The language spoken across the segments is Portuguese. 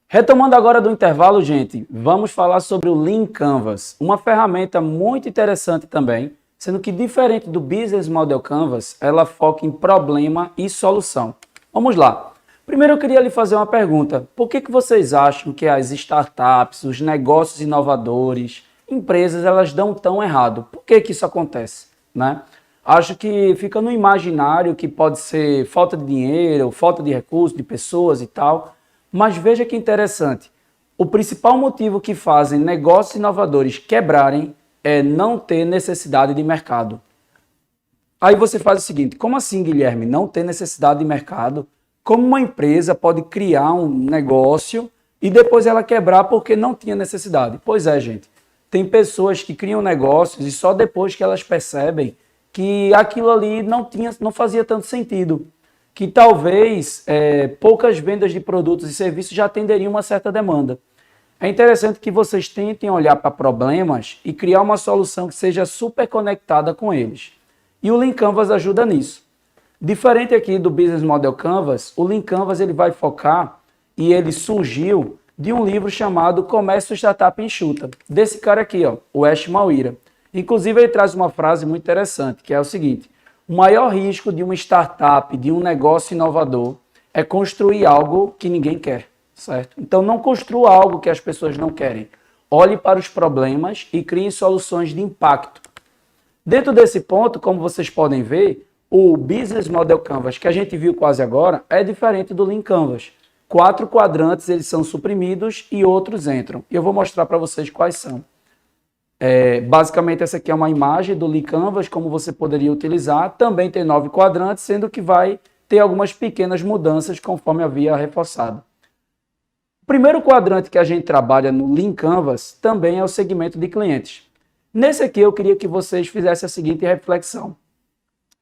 Retomando agora do intervalo, gente, vamos falar sobre o Lean Canvas, uma ferramenta muito interessante também, sendo que diferente do Business Model Canvas, ela foca em problema e solução. Vamos lá. Primeiro eu queria lhe fazer uma pergunta. Por que vocês acham que as startups, os negócios inovadores, empresas, elas dão tão errado? Por que isso acontece, né? Acho que fica no imaginário que pode ser falta de dinheiro, falta de recursos, de pessoas e tal. Mas veja que interessante. O principal motivo que fazem negócios inovadores quebrarem é não ter necessidade de mercado. Aí você faz o seguinte, como assim, Guilherme, não ter necessidade de mercado? Como uma empresa pode criar um negócio e depois ela quebrar porque não tinha necessidade? Pois é, gente. Tem pessoas que criam negócios e só depois que elas percebem que aquilo ali não fazia tanto sentido. Que talvez poucas vendas de produtos e serviços já atenderiam uma certa demanda. É interessante que vocês tentem olhar para problemas e criar uma solução que seja super conectada com eles. E o Lean Canvas ajuda nisso. Diferente aqui do Business Model Canvas, o Lean Canvas ele vai focar e ele surgiu de um livro chamado Comércio Startup Enxuta, desse cara aqui, ó, o Ash Maurya. Inclusive ele traz uma frase muito interessante, que é o seguinte: o maior risco de uma startup, de um negócio inovador, é construir algo que ninguém quer, certo? Então não construa algo que as pessoas não querem. Olhe para os problemas e crie soluções de impacto. Dentro desse ponto, como vocês podem ver, o Business Model Canvas que a gente viu quase agora é diferente do Lean Canvas. 4 quadrantes eles são suprimidos e outros entram. E eu vou mostrar para vocês quais são. Basicamente essa aqui é uma imagem do Lean Canvas, como você poderia utilizar. Também tem 9 quadrantes, sendo que vai ter algumas pequenas mudanças conforme havia reforçado. O primeiro quadrante que a gente trabalha no Lean Canvas também é o segmento de clientes. Nesse aqui eu queria que vocês fizessem a seguinte reflexão.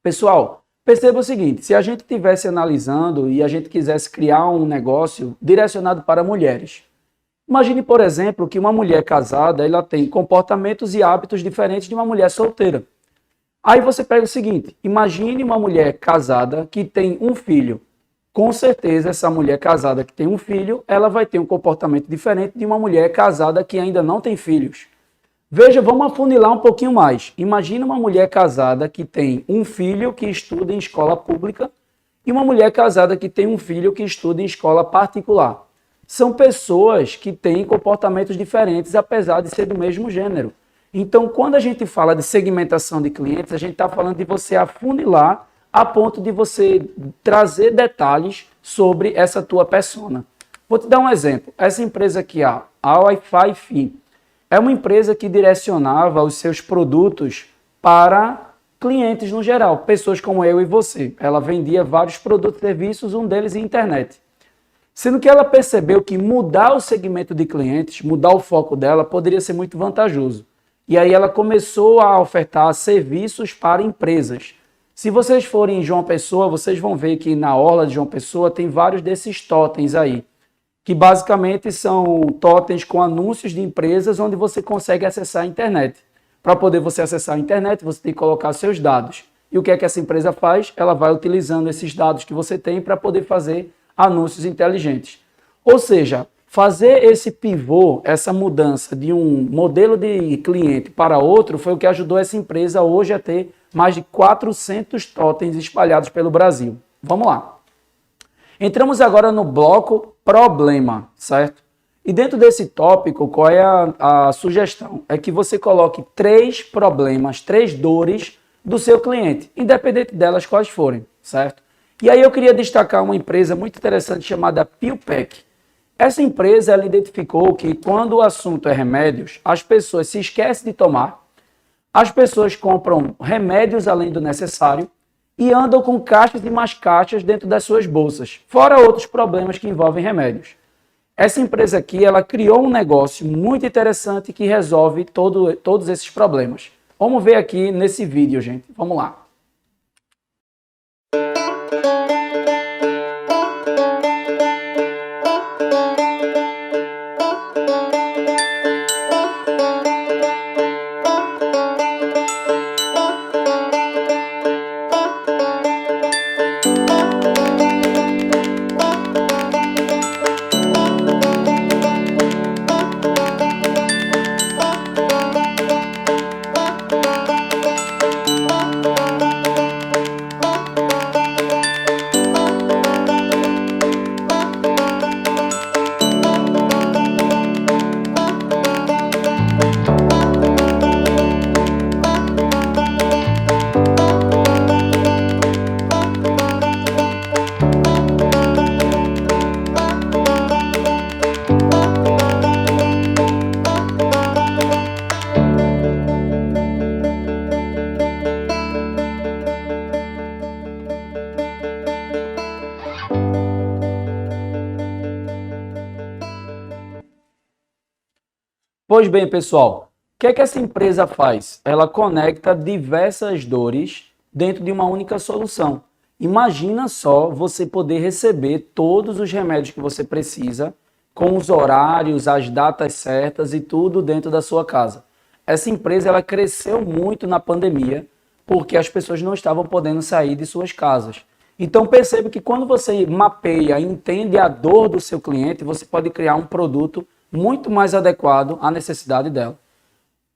Pessoal, perceba o seguinte, se a gente estivesse analisando e a gente quisesse criar um negócio direcionado para mulheres, imagine, por exemplo, que uma mulher casada ela tem comportamentos e hábitos diferentes de uma mulher solteira. Aí você pega o seguinte, imagine uma mulher casada que tem um filho. Com certeza, essa mulher casada que tem um filho, ela vai ter um comportamento diferente de uma mulher casada que ainda não tem filhos. Veja, vamos afunilar um pouquinho mais. Imagina uma mulher casada que tem um filho que estuda em escola pública e uma mulher casada que tem um filho que estuda em escola particular. São pessoas que têm comportamentos diferentes, apesar de ser do mesmo gênero. Então, quando a gente fala de segmentação de clientes, a gente está falando de você afunilar a ponto de você trazer detalhes sobre essa tua persona. Vou te dar um exemplo. Essa empresa aqui, a Wi-Fi Fi, é uma empresa que direcionava os seus produtos para clientes no geral, pessoas como eu e você. Ela vendia vários produtos e serviços, um deles internet. Sendo que ela percebeu que mudar o segmento de clientes, mudar o foco dela, poderia ser muito vantajoso. E aí ela começou a ofertar serviços para empresas. Se vocês forem em João Pessoa, vocês vão ver que na orla de João Pessoa tem vários desses totens aí, que basicamente são totens com anúncios de empresas onde você consegue acessar a internet. Para poder você acessar a internet, você tem que colocar seus dados. E o que é que essa empresa faz? Ela vai utilizando esses dados que você tem para poder fazer anúncios inteligentes. Ou seja, fazer esse pivô, essa mudança de um modelo de cliente para outro foi o que ajudou essa empresa hoje a ter mais de 400 totens espalhados pelo Brasil. Vamos lá. Entramos agora no bloco problema, certo? E dentro desse tópico, qual é a sugestão? É que você coloque 3 problemas, 3 dores do seu cliente, independente delas quais forem, certo? E aí eu queria destacar uma empresa muito interessante chamada PillPack. Essa empresa ela identificou que quando o assunto é remédios, as pessoas se esquecem de tomar, as pessoas compram remédios além do necessário, e andam com caixas e mais caixas dentro das suas bolsas, fora outros problemas que envolvem remédios. Essa empresa aqui, ela criou um negócio muito interessante que resolve todos esses problemas. Vamos ver aqui nesse vídeo, gente. Vamos lá. Pois bem, pessoal, o que é que essa empresa faz? Ela conecta diversas dores dentro de uma única solução. Imagina só você poder receber todos os remédios que você precisa, com os horários, as datas certas e tudo dentro da sua casa. Essa empresa ela cresceu muito na pandemia, porque as pessoas não estavam podendo sair de suas casas. Então perceba que quando você mapeia e entende a dor do seu cliente, você pode criar um produto muito mais adequado à necessidade dela.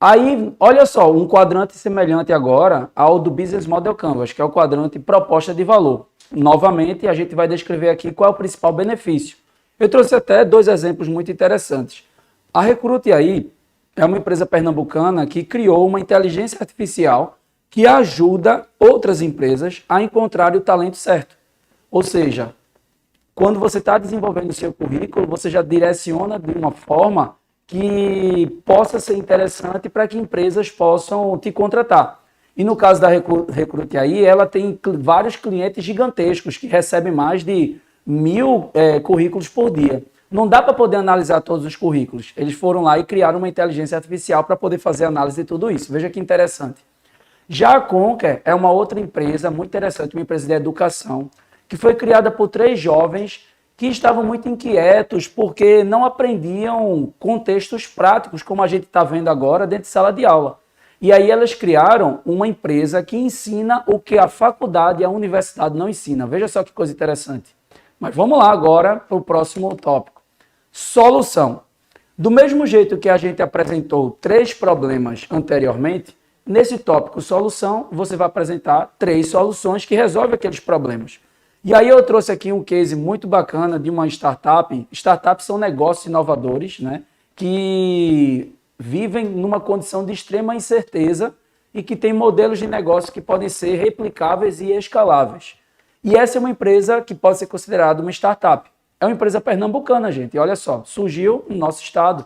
Aí, olha só, um quadrante semelhante agora ao do Business Model Canvas, que é o quadrante proposta de valor. Novamente, a gente vai descrever aqui qual é o principal benefício. Eu trouxe até 2 exemplos muito interessantes. A Recrute aí é uma empresa pernambucana que criou uma inteligência artificial que ajuda outras empresas a encontrar o talento certo. Ou seja, quando você está desenvolvendo o seu currículo, você já direciona de uma forma que possa ser interessante para que empresas possam te contratar. E no caso da Recrute aí, ela tem vários clientes gigantescos que recebem mais de 1.000 currículos por dia. Não dá para poder analisar todos os currículos. Eles foram lá e criaram uma inteligência artificial para poder fazer análise de tudo isso. Veja que interessante. Já a Conquer é uma outra empresa muito interessante, uma empresa de educação, que foi criada por 3 jovens que estavam muito inquietos porque não aprendiam contextos práticos, como a gente está vendo agora, dentro de sala de aula. E aí elas criaram uma empresa que ensina o que a faculdade e a universidade não ensinam. Veja só que coisa interessante. Mas vamos lá agora para o próximo tópico. Solução. Do mesmo jeito que a gente apresentou 3 problemas anteriormente, nesse tópico solução, você vai apresentar 3 soluções que resolvem aqueles problemas. E aí eu trouxe aqui um case muito bacana de uma startup. Startups são negócios inovadores, né, que vivem numa condição de extrema incerteza e que têm modelos de negócio que podem ser replicáveis e escaláveis. E essa é uma empresa que pode ser considerada uma startup. É uma empresa pernambucana, gente. E olha só, surgiu no nosso estado.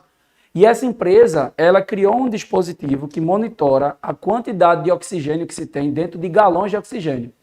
E essa empresa, ela criou um dispositivo que monitora a quantidade de oxigênio que se tem dentro de galões de oxigênio.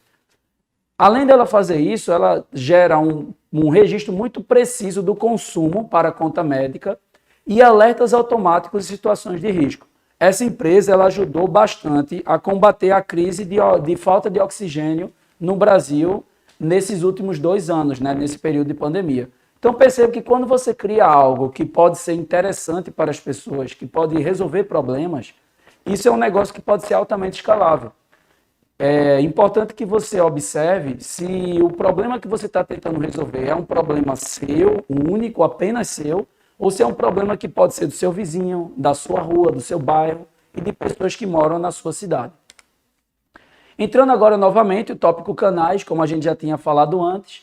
Além dela fazer isso, ela gera um registro muito preciso do consumo para a conta médica e alertas automáticos em situações de risco. Essa empresa ela ajudou bastante a combater a crise de falta de oxigênio no Brasil nesses últimos 2 anos, né, nesse período de pandemia. Então perceba que quando você cria algo que pode ser interessante para as pessoas, que pode resolver problemas, isso é um negócio que pode ser altamente escalável. É importante que você observe se o problema que você está tentando resolver é um problema seu, único, apenas seu, ou se é um problema que pode ser do seu vizinho, da sua rua, do seu bairro e de pessoas que moram na sua cidade. Entrando agora novamente, o tópico canais, como a gente já tinha falado antes,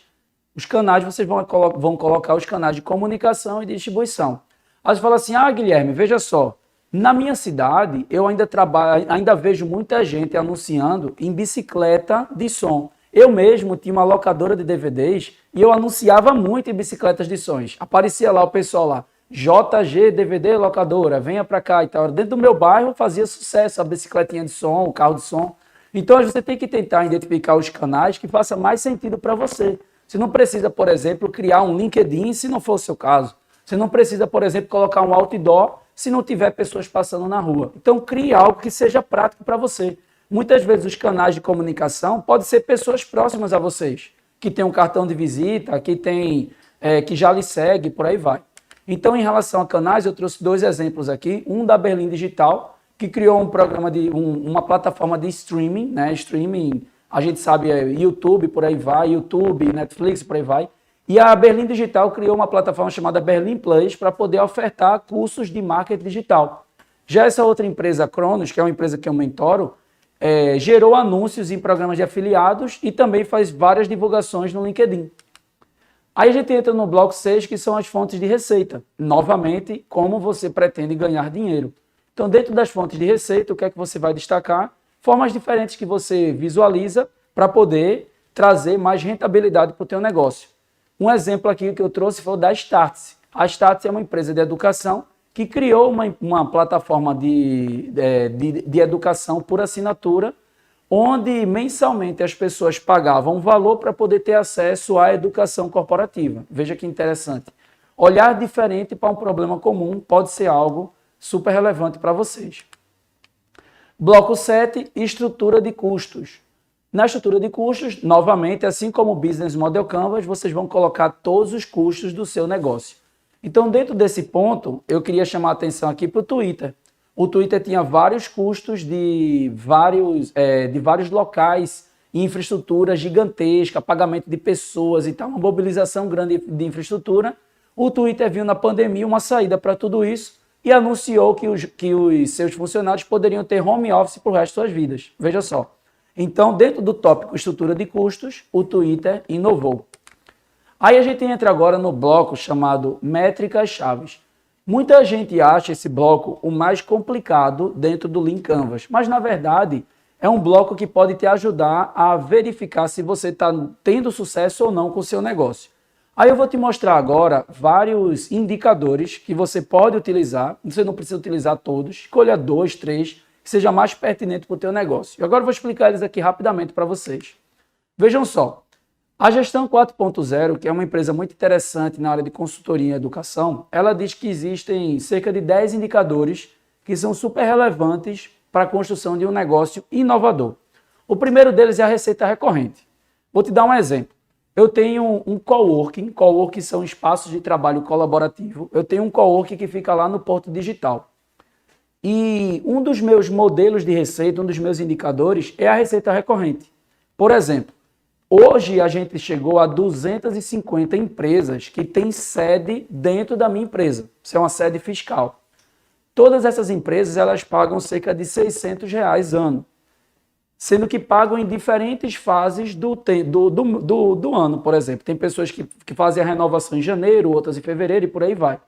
os canais, vocês vão colocar os canais de comunicação e distribuição. Aí você fala assim, Guilherme, veja só, na minha cidade, eu ainda vejo muita gente anunciando em bicicleta de som. Eu mesmo tinha uma locadora de DVDs e eu anunciava muito em bicicletas de sons. Aparecia lá o pessoal lá, JG DVD locadora, venha para cá e tal. Dentro do meu bairro fazia sucesso a bicicletinha de som, o carro de som. Então você tem que tentar identificar os canais que façam mais sentido para você. Você não precisa, por exemplo, criar um LinkedIn se não for o seu caso. Você não precisa, por exemplo, colocar um outdoor se não tiver pessoas passando na rua. Então, crie algo que seja prático para você. Muitas vezes os canais de comunicação podem ser pessoas próximas a vocês, que tem um cartão de visita, que já lhe segue, por aí vai. Então, em relação a canais, eu trouxe 2 exemplos aqui. Um da Berlim Digital, que criou um programa uma plataforma de streaming, né? Streaming, a gente sabe, é YouTube, por aí vai, YouTube, Netflix, por aí vai. E a Berlim Digital criou uma plataforma chamada Berlim Plus para poder ofertar cursos de marketing digital. Já essa outra empresa, Cronos, que é uma empresa que eu mentoro, gerou anúncios em programas de afiliados e também faz várias divulgações no LinkedIn. Aí a gente entra no bloco 6, que são as fontes de receita. Novamente, como você pretende ganhar dinheiro. Então, dentro das fontes de receita, o que é que você vai destacar? Formas diferentes que você visualiza para poder trazer mais rentabilidade para o teu negócio. Um exemplo aqui que eu trouxe foi o da Startse. A Startse é uma empresa de educação que criou uma plataforma de educação por assinatura, onde mensalmente as pessoas pagavam um valor para poder ter acesso à educação corporativa. Veja que interessante. Olhar diferente para um problema comum pode ser algo super relevante para vocês. Bloco 7, estrutura de custos. Na estrutura de custos, novamente, assim como o Business Model Canvas, vocês vão colocar todos os custos do seu negócio. Então, dentro desse ponto, eu queria chamar a atenção aqui para o Twitter. O Twitter tinha vários custos de vários locais, infraestrutura gigantesca, pagamento de pessoas e tal, uma mobilização grande de infraestrutura. O Twitter viu na pandemia uma saída para tudo isso e anunciou que os seus funcionários poderiam ter home office para o resto das suas vidas. Veja só. Então, dentro do tópico estrutura de custos, o Twitter inovou. Aí a gente entra agora no bloco chamado métricas chaves. Muita gente acha esse bloco o mais complicado dentro do Lean Canvas, mas na verdade é um bloco que pode te ajudar a verificar se você está tendo sucesso ou não com o seu negócio. Aí eu vou te mostrar agora vários indicadores que você pode utilizar, você não precisa utilizar todos, escolha 2, 3, que seja mais pertinente para o teu negócio. E agora eu vou explicar eles aqui rapidamente para vocês. Vejam só, a Gestão 4.0, que é uma empresa muito interessante na área de consultoria e educação, ela diz que existem cerca de 10 indicadores que são super relevantes para a construção de um negócio inovador. O primeiro deles é a receita recorrente. Vou te dar um exemplo. Eu tenho um coworking são espaços de trabalho colaborativo. Eu tenho um coworking que fica lá no Porto Digital. E um dos meus modelos de receita, um dos meus indicadores é a receita recorrente. Por exemplo, hoje a gente chegou a 250 empresas que têm sede dentro da minha empresa. Isso é uma sede fiscal. Todas essas empresas elas pagam cerca de R$600 ano, sendo que pagam em diferentes fases do ano, por exemplo. Tem pessoas que fazem a renovação em janeiro, outras em fevereiro e por aí vai.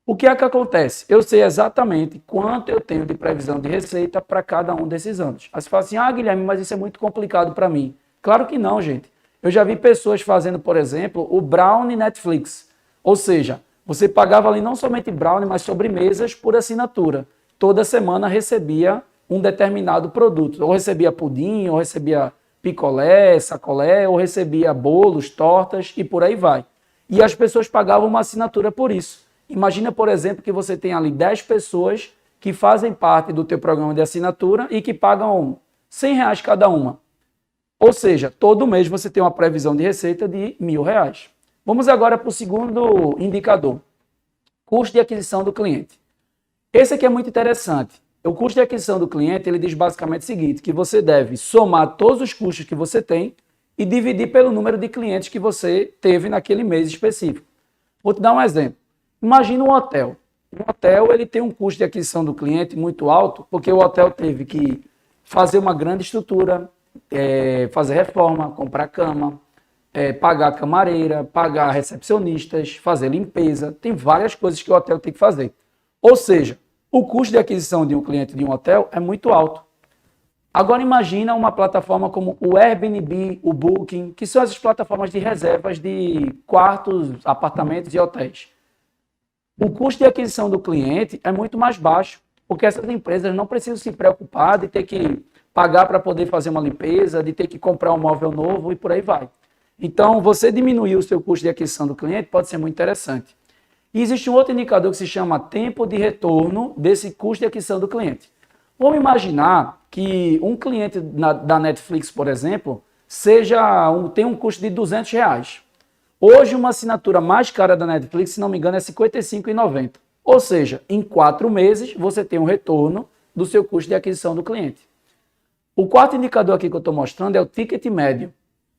O que é que acontece? Eu sei exatamente quanto eu tenho de previsão de receita para cada um desses anos. Aí você fala assim, Guilherme, mas isso é muito complicado para mim. Claro que não, gente. Eu já vi pessoas fazendo, por exemplo, o Brownie Netflix. Ou seja, você pagava ali não somente Brownie, mas sobremesas por assinatura. Toda semana recebia um determinado produto. Ou recebia pudim, ou recebia picolé, sacolé, ou recebia bolos, tortas e por aí vai. E as pessoas pagavam uma assinatura por isso. Imagina, por exemplo, que você tem ali 10 pessoas que fazem parte do teu programa de assinatura e que pagam R$100 cada uma. Ou seja, todo mês você tem uma previsão de receita de R$1.000. Vamos agora para o segundo indicador, custo de aquisição do cliente. Esse aqui é muito interessante. O custo de aquisição do cliente, ele diz basicamente o seguinte, que você deve somar todos os custos que você tem e dividir pelo número de clientes que você teve naquele mês específico. Vou te dar um exemplo. Imagina um hotel. Um hotel ele tem um custo de aquisição do cliente muito alto, porque o hotel teve que fazer uma grande estrutura, fazer reforma, comprar cama, pagar camareira, pagar recepcionistas, fazer limpeza. Tem várias coisas que o hotel tem que fazer. Ou seja, o custo de aquisição de um cliente de um hotel é muito alto. Agora imagina uma plataforma como o Airbnb, o Booking, que são essas plataformas de reservas de quartos, apartamentos e hotéis. O custo de aquisição do cliente é muito mais baixo, porque essas empresas não precisam se preocupar de ter que pagar para poder fazer uma limpeza, de ter que comprar um móvel novo e por aí vai. Então, você diminuir o seu custo de aquisição do cliente pode ser muito interessante. E existe um outro indicador que se chama tempo de retorno desse custo de aquisição do cliente. Vamos imaginar que um cliente da Netflix, por exemplo, tem um custo de R$200. Hoje, uma assinatura mais cara da Netflix, se não me engano, é R$ 55,90. Ou seja, em 4 meses, você tem um retorno do seu custo de aquisição do cliente. O quarto indicador aqui que eu estou mostrando é o ticket médio.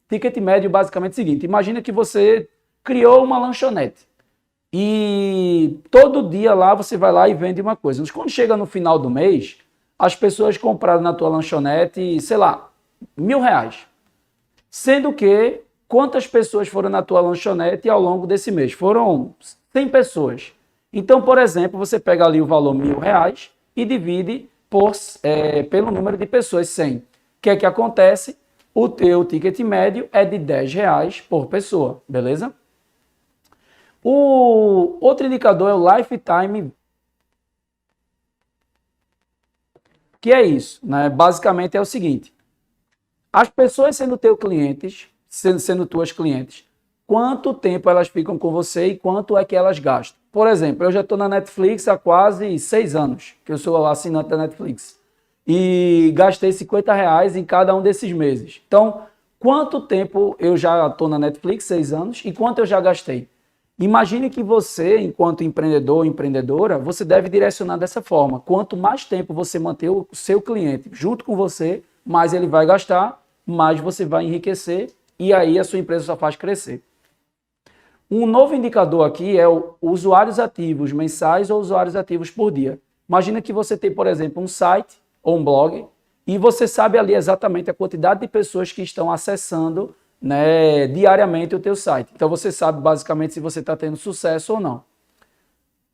Ticket médio basicamente é o seguinte, imagina que você criou uma lanchonete e todo dia lá você vai lá e vende uma coisa. Mas quando chega no final do mês, as pessoas compraram na tua lanchonete, sei lá, R$1.000. Sendo que quantas pessoas foram na tua lanchonete ao longo desse mês? Foram 100 pessoas. Então, por exemplo, você pega ali o valor R$1.000 e divide pelo número de pessoas, 100. O que é que acontece? O teu ticket médio é de R$10 por pessoa, beleza? O outro indicador é o lifetime, que é isso, né? Basicamente é o seguinte, as pessoas sendo teus clientes, sendo tuas clientes, quanto tempo elas ficam com você e quanto é que elas gastam. Por exemplo, eu já estou na Netflix há quase 6 anos, que eu sou assinante da Netflix. E gastei R$ 50 em cada um desses meses. Então, quanto tempo eu já estou na Netflix? 6 anos. E quanto eu já gastei? Imagine que você, enquanto empreendedor ou empreendedora, você deve direcionar dessa forma. Quanto mais tempo você manter o seu cliente junto com você, mais ele vai gastar, mais você vai enriquecer e aí a sua empresa só faz crescer. Um novo indicador aqui é o usuários ativos mensais ou usuários ativos por dia. Imagina que você tem, por exemplo, um site ou um blog e você sabe ali exatamente a quantidade de pessoas que estão acessando, né, diariamente o teu site. Então você sabe basicamente se você está tendo sucesso ou não.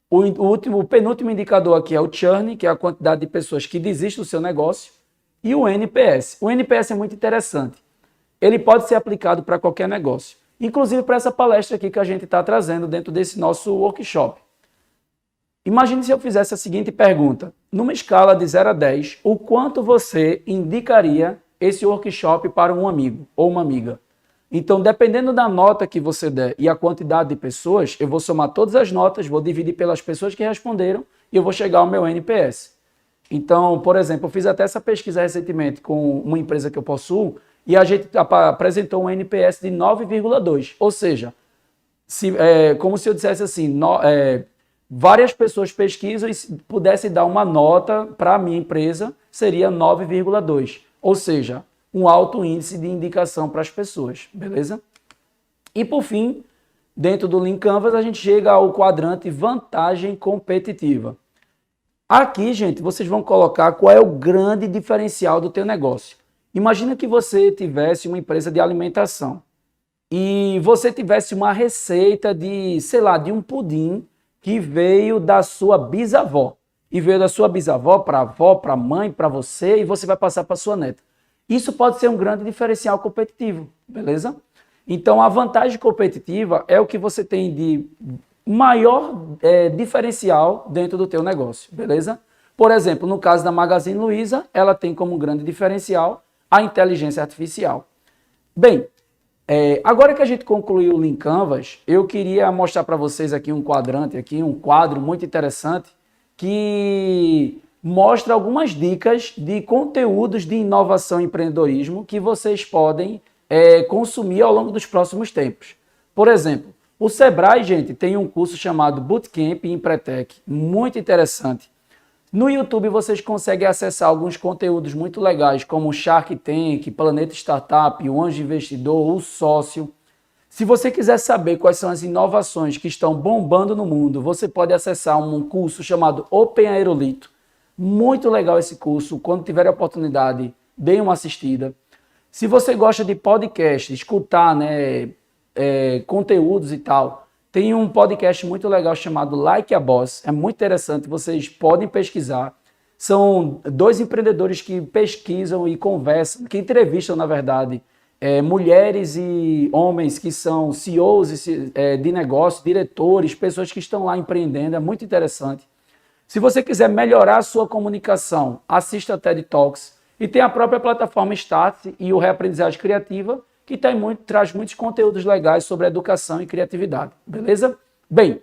O penúltimo indicador aqui é o churn, que é a quantidade de pessoas que desistem do seu negócio, e o NPS. O NPS é muito interessante. Ele pode ser aplicado para qualquer negócio, inclusive para essa palestra aqui que a gente está trazendo dentro desse nosso workshop. Imagine se eu fizesse a seguinte pergunta. Numa escala de 0 a 10, o quanto você indicaria esse workshop para um amigo ou uma amiga? Então, dependendo da nota que você der e a quantidade de pessoas, eu vou somar todas as notas, vou dividir pelas pessoas que responderam e eu vou chegar ao meu NPS. Então, por exemplo, eu fiz até essa pesquisa recentemente com uma empresa que eu possuo e a gente apresentou um NPS de 9,2. Ou seja, como se eu dissesse assim, várias pessoas pesquisam e se pudesse dar uma nota para a minha empresa, seria 9,2. Ou seja, um alto índice de indicação para as pessoas, beleza? E por fim, dentro do Lean Canvas, a gente chega ao quadrante vantagem competitiva. Aqui, gente, vocês vão colocar qual é o grande diferencial do teu negócio. Imagina que você tivesse uma empresa de alimentação e você tivesse uma receita de, sei lá, de um pudim que veio da sua bisavó. E veio da sua bisavó para a avó, para a mãe, para você, e você vai passar para sua neta. Isso pode ser um grande diferencial competitivo, beleza? Então, a vantagem competitiva é o que você tem de maior diferencial dentro do teu negócio, beleza? Por exemplo, no caso da Magazine Luiza, ela tem como grande diferencial a inteligência artificial. Bem, agora que a gente concluiu o Lean Canvas, eu queria mostrar para vocês aqui um quadrante, um quadro muito interessante que mostra algumas dicas de conteúdos de inovação e empreendedorismo que vocês podem consumir ao longo dos próximos tempos. Por exemplo, o Sebrae, gente, tem um curso chamado Bootcamp Empretec, muito interessante. No YouTube vocês conseguem acessar alguns conteúdos muito legais, como o Shark Tank, Planeta Startup, o Anjo Investidor, o Sócio. Se você quiser saber quais são as inovações que estão bombando no mundo, você pode acessar um curso chamado Open Aerolito. Muito legal esse curso. Quando tiver a oportunidade, deem uma assistida. Se você gosta de podcast, escutar, conteúdos e tal, tem um podcast muito legal chamado Like a Boss. É muito interessante, vocês podem pesquisar. São 2 empreendedores que pesquisam e conversam, que entrevistam, na verdade, mulheres e homens que são CEOs de negócio, diretores, pessoas que estão lá empreendendo. É muito interessante. Se você quiser melhorar a sua comunicação, assista a TED Talks. E tem a própria plataforma Start e o Reaprendizagem Criativa, que traz muitos conteúdos legais sobre educação e criatividade. Beleza? Bem,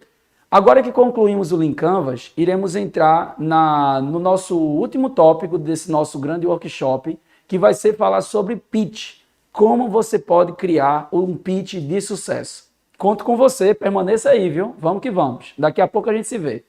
agora que concluímos o Lean Canvas, iremos entrar no nosso último tópico desse nosso grande workshop, que vai ser falar sobre pitch. Como você pode criar um pitch de sucesso. Conto com você, permaneça aí, viu? Vamos que vamos. Daqui a pouco a gente se vê.